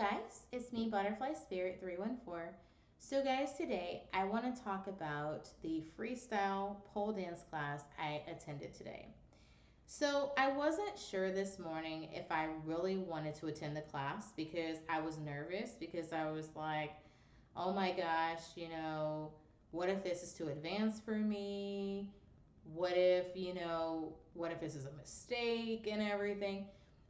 guys, it's me, Butterfly Spirit 314. So, guys, today I want to talk about the freestyle pole dance class I attended today. So, I wasn't sure this morning if I really wanted to attend the class because I was nervous because I was like, oh my gosh, what if this is too advanced for me? What if this is a mistake and everything?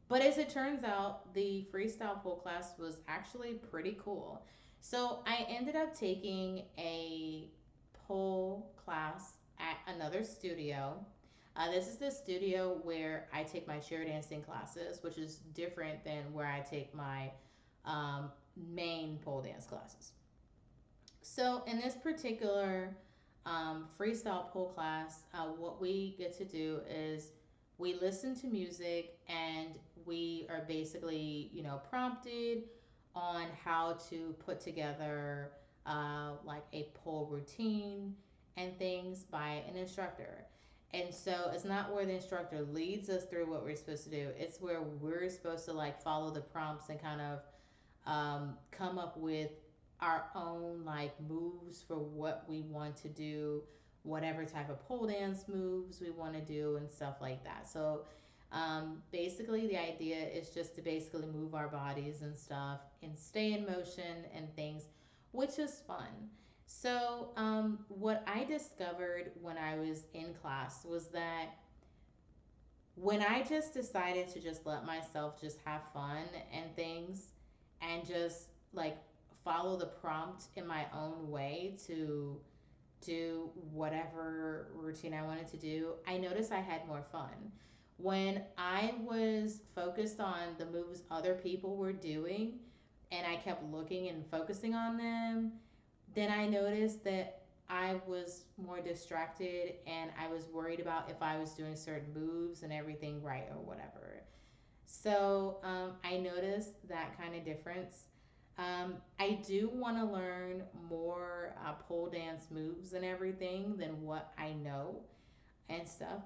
But as it turns out, the freestyle pole class was actually pretty cool. So I ended up taking a pole class at another studio. This is the studio where I take my chair dancing classes, which is different than where I take my main pole dance classes. So in this particular freestyle pole class, what we get to do is we listen to music and we are basically, prompted on how to put together like a pole routine and things by an instructor. And so it's not where the instructor leads us through what we're supposed to do. It's where we're supposed to like follow the prompts and kind of come up with our own like moves for what we want to do, whatever type of pole dance moves we want to do, and stuff like that. So basically, the idea is just to basically move our bodies and stuff and stay in motion and things, which is fun. So, what I discovered when I was in class was that when I just decided to just let myself just have fun and things and just like follow the prompt in my own way to do whatever routine I wanted to do, I noticed I had more fun. When I was focused on the moves other people were doing and I kept looking and focusing on them, then I noticed that I was more distracted and I was worried about if I was doing certain moves and everything right or whatever. So I noticed that kind of difference. I do want to learn more pole dance moves and everything than what I know and stuff.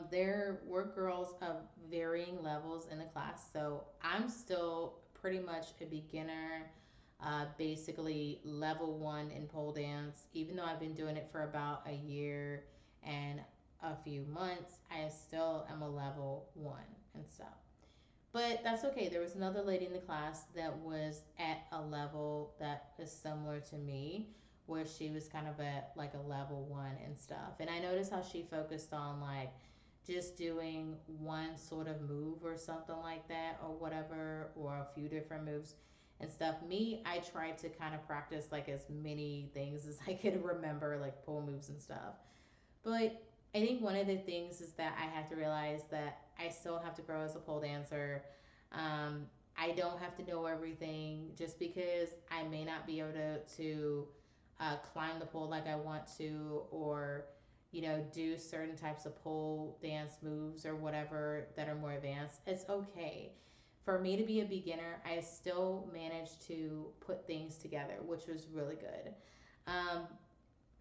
There were girls of varying levels in the class, so I'm still pretty much a beginner, basically level one in pole dance. Even though I've been doing it for about a year and a few months, I still am a level one and stuff. But that's okay. There was another lady in the class that was at a level that is similar to me, where she was kind of at like a level one and stuff. And I noticed how she focused on like just doing one sort of move or something like that, or whatever, or a few different moves and stuff. Me, I tried to kind of practice like as many things as I could remember, like pole moves and stuff. But I think one of the things is that I have to realize that I still have to grow as a pole dancer. I don't have to know everything just because I may not be able to climb the pole like I want to, or do certain types of pole dance moves or whatever that are more advanced. It's okay. For me to be a beginner, I still managed to put things together, which was really good. Um,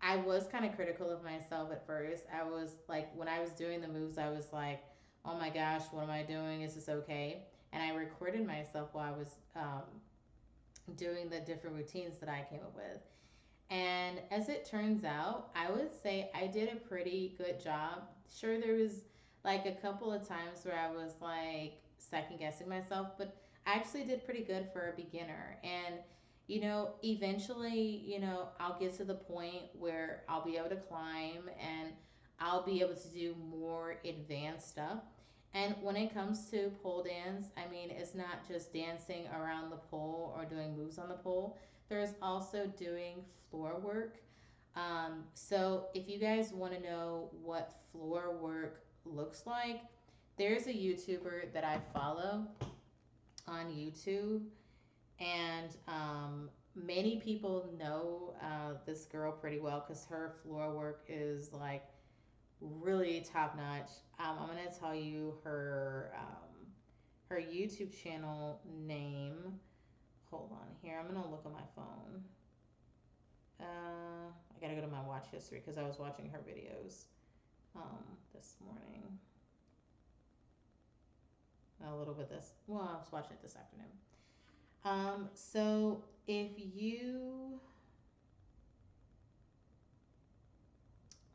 I was kind of critical of myself at first. I was like, when I was doing the moves, I was like, oh my gosh, what am I doing? Is this okay? And I recorded myself while I was doing the different routines that I came up with. And as it turns out, I would say I did a pretty good job. Sure, there was like a couple of times where I was like second guessing myself, but I actually did pretty good for a beginner. And, eventually, I'll get to the point where I'll be able to climb and I'll be able to do more advanced stuff. And when it comes to pole dance, I mean, it's not just dancing around the pole or doing moves on the pole. There's also doing floor work. So if you guys want to know what floor work looks like, there's a YouTuber that I follow on YouTube, and many people know this girl pretty well because her floor work is like really top notch. I'm gonna tell you her YouTube channel name. Hold on here. I'm gonna look on my phone. I gotta go to my watch history because I was watching her videos this morning. A little bit this. Well, I was watching it this afternoon. So if you,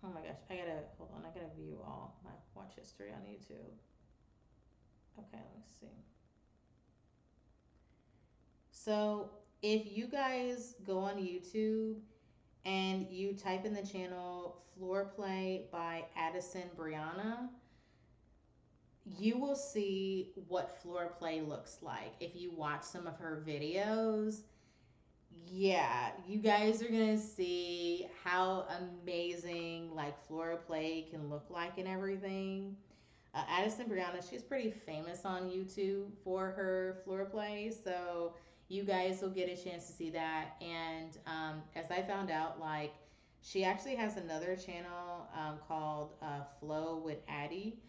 oh my gosh, I gotta, hold on, I gotta view all my watch history on YouTube. Okay, let me see. So if you guys go on YouTube and you type in the channel Floor Play by Addison Brianna, you will see what floor play looks like. If you watch some of her videos, yeah, you guys are gonna see how amazing like floor play can look like and everything. Addison Brianna, she's pretty famous on YouTube for her floor play, so you guys will get a chance to see that. And as I found out, like she actually has another channel called Flow with Addie,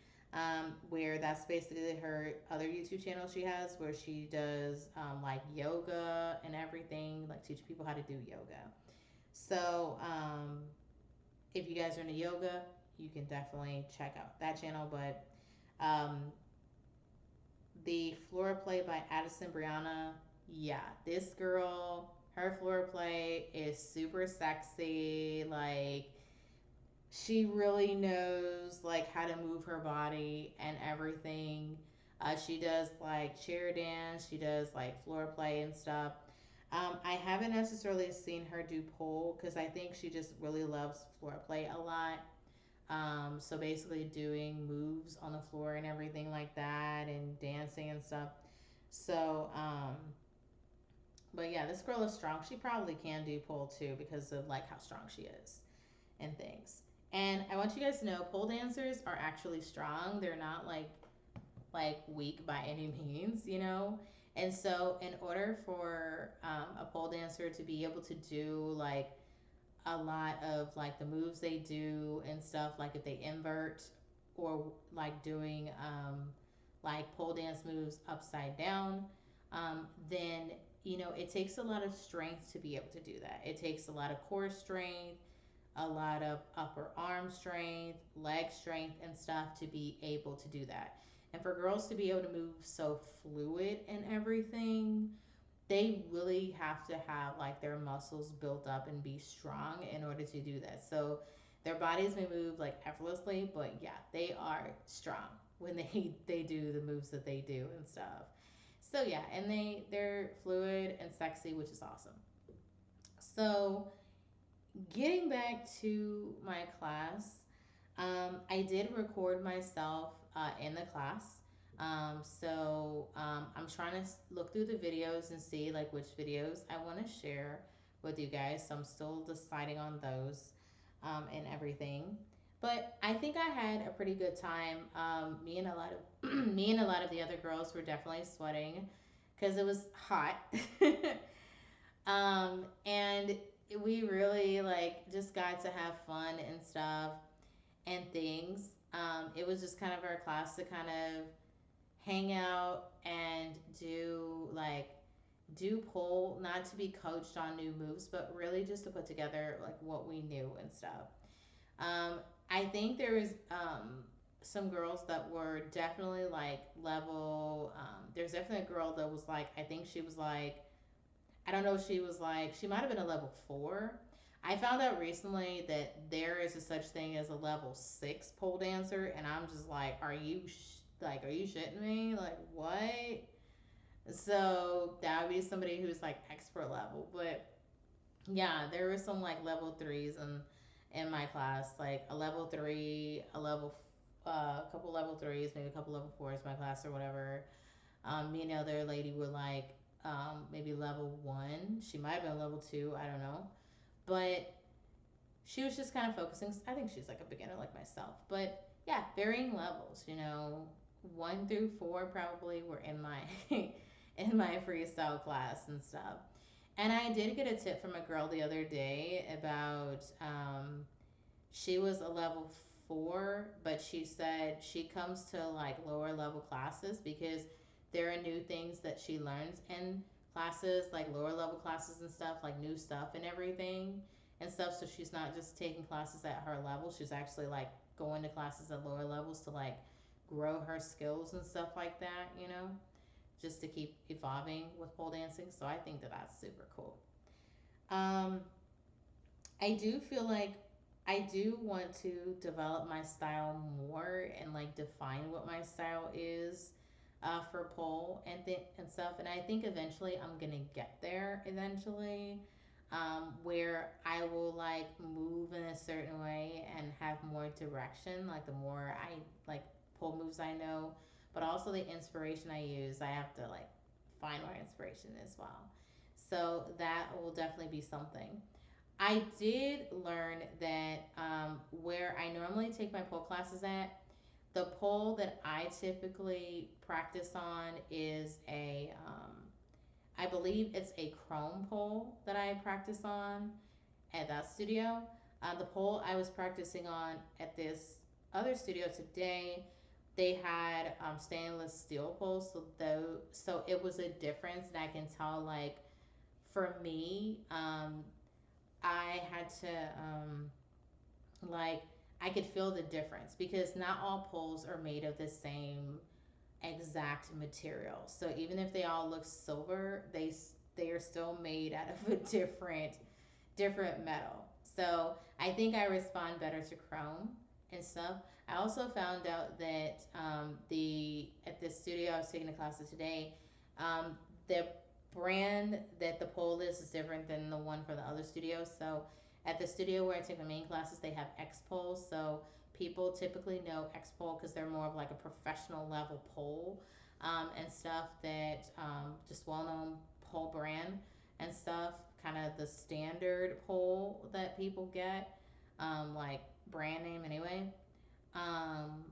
where that's basically her other YouTube channel she has, where she does like yoga and everything, like teach people how to do yoga. So if you guys are into yoga, you can definitely check out that channel. But um, the floor play by Addison Brianna, yeah, this girl, her floor play is super sexy. Like, she really knows like how to move her body and everything. She does like chair dance, she does like floor play and stuff. I haven't necessarily seen her do pole because I think she just really loves floor play a lot. So basically doing moves on the floor and everything like that and dancing and stuff. So, but yeah, this girl is strong. She probably can do pole too because of like how strong she is and things. And I want you guys to know pole dancers are actually strong. They're not like weak by any means, you know. And so in order for a pole dancer to be able to do like a lot of like the moves they do and stuff, like if they invert or like doing like pole dance moves upside down, then you know it takes a lot of strength to be able to do that. It takes a lot of core strength, a lot of upper arm strength, leg strength, and stuff to be able to do that. And for girls to be able to move so fluid and everything, they really have to have like their muscles built up and be strong in order to do that. So their bodies may move like effortlessly, but yeah, they are strong when they do the moves that they do and stuff. So yeah, and they're fluid and sexy, which is awesome. So getting back to my class, I did record myself in the class. I'm trying to look through the videos and see like which videos I want to share with you guys. So I'm still deciding on those and everything. But I think I had a pretty good time. Me and a lot of me and a lot of the other girls were definitely sweating because it was hot. And we really like just got to have fun and stuff and things. It was just kind of our class to kind of hang out and do pole, not to be coached on new moves, but really just to put together like what we knew and stuff. Um, I think there was some girls that were definitely like level. There's definitely a girl that was like, I think she was like, I don't know, she was like, she might have been a level four. I found out recently that there is a such thing as a level six pole dancer, and I'm just like, are you shitting me? Like, what? So that would be somebody who's like expert level. But yeah, there were some like level threes in my class, like a level three, a couple level threes, maybe a couple level fours in my class or whatever. Me and the other lady were like maybe level one. She might have been level two. I don't know. But she was just kind of focusing. I think she's like a beginner like myself. But yeah, varying levels. You know, one through four probably were in my in my freestyle class and stuff. And I did get a tip from a girl the other day about she was a level four, but she said she comes to like lower level classes because there are new things that she learns in classes, like lower level classes and stuff, like new stuff and everything and stuff. So she's not just taking classes at her level, she's actually like going to classes at lower levels to like grow her skills and stuff like that, you know? just to keep evolving with pole dancing. So I think that that's super cool. Um, I do feel like I do want to develop my style more and like define what my style is for pole and stuff. And I think eventually I'm gonna get there eventually, where I will like move in a certain way and have more direction. Like the more I like pole moves I know, but also the inspiration I use, I have to like find more inspiration as well. So that will definitely be something. I did learn that where I normally take my pole classes at, the pole that I typically practice on is I believe it's a chrome pole that I practice on at that studio. The pole I was practicing on at this other studio today, they had stainless steel poles, so it was a difference, and I can tell like for me, I had to like I could feel the difference because not all poles are made of the same exact material. So even if they all look silver, they are still made out of a different metal. So I think I respond better to chrome and stuff. I also found out that the at the studio I was taking the classes today, the brand that the pole is different than the one for the other studio. So at the studio where I take my main classes, they have X poles. So people typically know X pole because they're more of like a professional level pole and stuff that just well known pole brand and stuff, kind of the standard pole that people get, like brand name anyway. Um,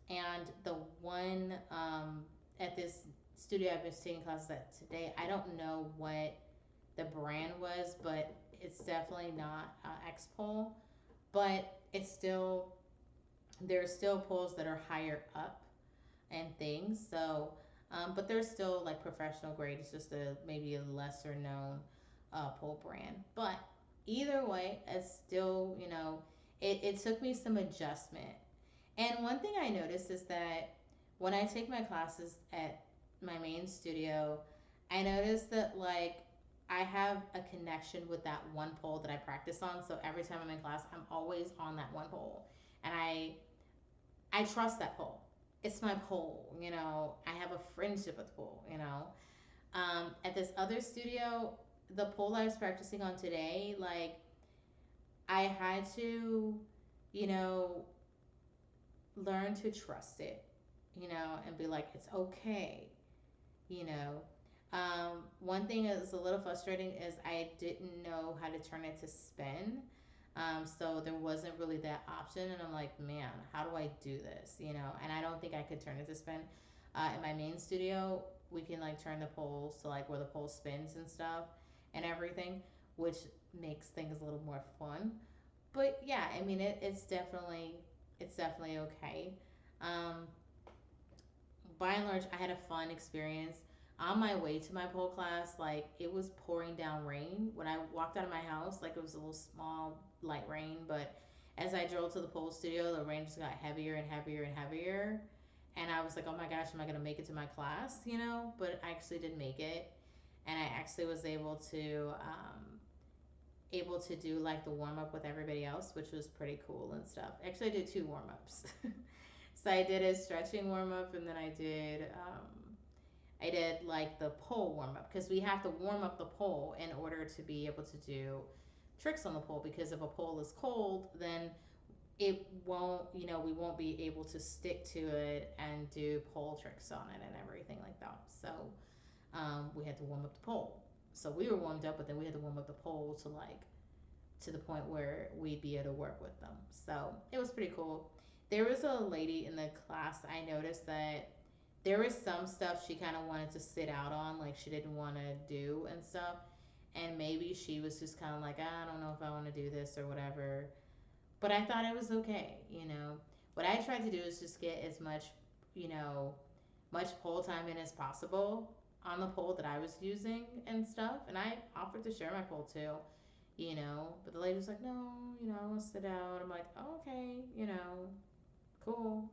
and the one at this studio I've been taking classes at today, I don't know what the brand was, but it's definitely not X pole. But it's still there's still poles that are higher up and things. So, but they're still like professional grade. It's just a maybe a lesser known pole brand. But either way, it's still it took me some adjustment. And one thing I noticed is that when I take my classes at my main studio, I noticed that like I have a connection with that one pole that I practice on. So every time I'm in class, I'm always on that one pole. And I trust that pole. It's my pole, I have a friendship with the pole. At this other studio, the pole I was practicing on today, like I had to, you know, learn to trust it, and be like, it's okay, you know. One thing that's a little frustrating is I didn't know how to turn it to spin. So there wasn't really that option, and I'm like, man, how do I do this? And I don't think I could turn it to spin. In my main studio, we can like turn the poles to like where the pole spins and stuff and everything, which makes things a little more fun. But yeah, I mean, it's definitely okay. Um, by and large, I had a fun experience. On my way to my pole class, like it was pouring down rain. When I walked out of my house, like it was a little small, light rain, but as I drove to the pole studio, the rain just got heavier and heavier and heavier. And I was like, oh my gosh, am I going to make it to my class? But I actually did make it. And I actually was able to do like the warm up with everybody else, which was pretty cool and stuff. Actually, I did two warm ups. So I did a stretching warm up, and then I did like the pole warm up because we have to warm up the pole in order to be able to do tricks on the pole. Because if a pole is cold, then it won't, we won't be able to stick to it and do pole tricks on it and everything like that. So we had to warm up the pole. So we were warmed up, but then we had to warm up the pole to the point where we'd be able to work with them. So it was pretty cool. There was a lady in the class, I noticed that there was some stuff she kind of wanted to sit out on, like she didn't want to do and stuff. And maybe she was just kind of like, I don't know if I want to do this or whatever. But I thought it was okay. What I tried to do is just get as you know, much pole time in as possible on the pole that I was using and stuff. And I offered to share my pole too. But the lady was like, no, I want to sit out. I'm like, oh, okay, cool,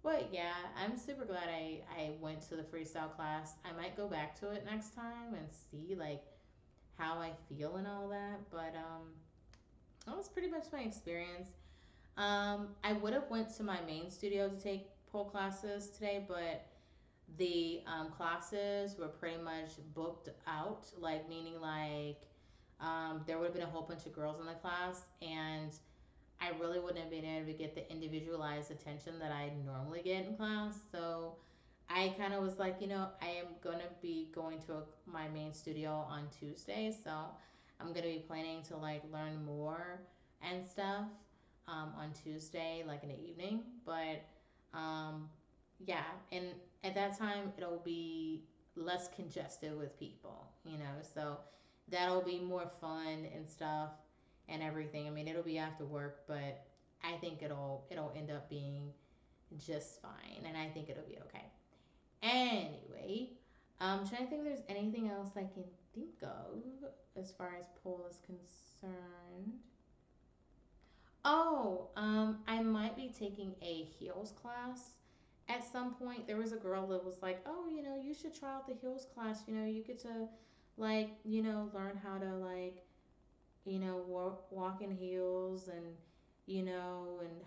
But yeah, I'm super glad I went to the freestyle class. I might go back to it next time and see like how I feel and all that. But that was pretty much my experience. I would have went to my main studio to take pole classes today, but the classes were pretty much booked out, like meaning like there would have been a whole bunch of girls in the class, and I really wouldn't have been able to get the individualized attention that I normally get in class. So I kind of was like, I am going to be going to my main studio on Tuesday. So I'm going to be planning to like learn more and stuff on Tuesday, like in the evening. But um, yeah, and at that time, it'll be less congested with people. So that'll be more fun and stuff and everything. I mean, it'll be after work, but I think it'll end up being just fine, and I think it'll be okay. Anyway, trying to think if there's anything else I can think of as far as pole is concerned. Oh, I might be taking a heels class at some point. There was a girl that was like, "Oh, you should try out the heels class. You get to like, learn how to like walk in heels and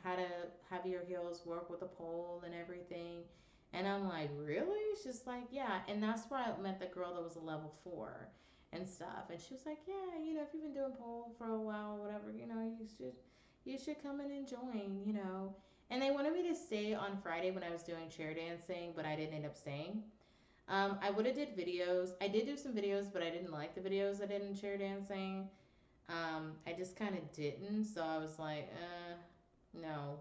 how to have your heels work with a pole and everything." And I'm like, really? She's like, yeah. And that's where I met the girl that was a level 4 and stuff. And she was like, yeah, if you've been doing pole for a while or whatever, you should come in and join. And they wanted me to stay on Friday when I was doing chair dancing, but I didn't end up staying. I would have did videos. I did do some videos, but I didn't like the videos I did in chair dancing. I just kind of didn't, so I was like, no.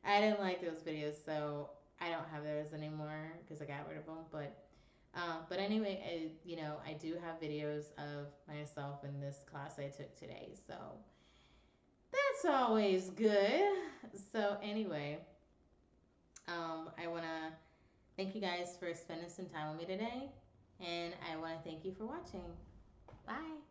I didn't like those videos, so I don't have those anymore because I got rid of them. But anyway, I do have videos of myself in this class I took today, so that's always good. So anyway, I want to thank you guys for spending some time with me today, and I want to thank you for watching. Bye.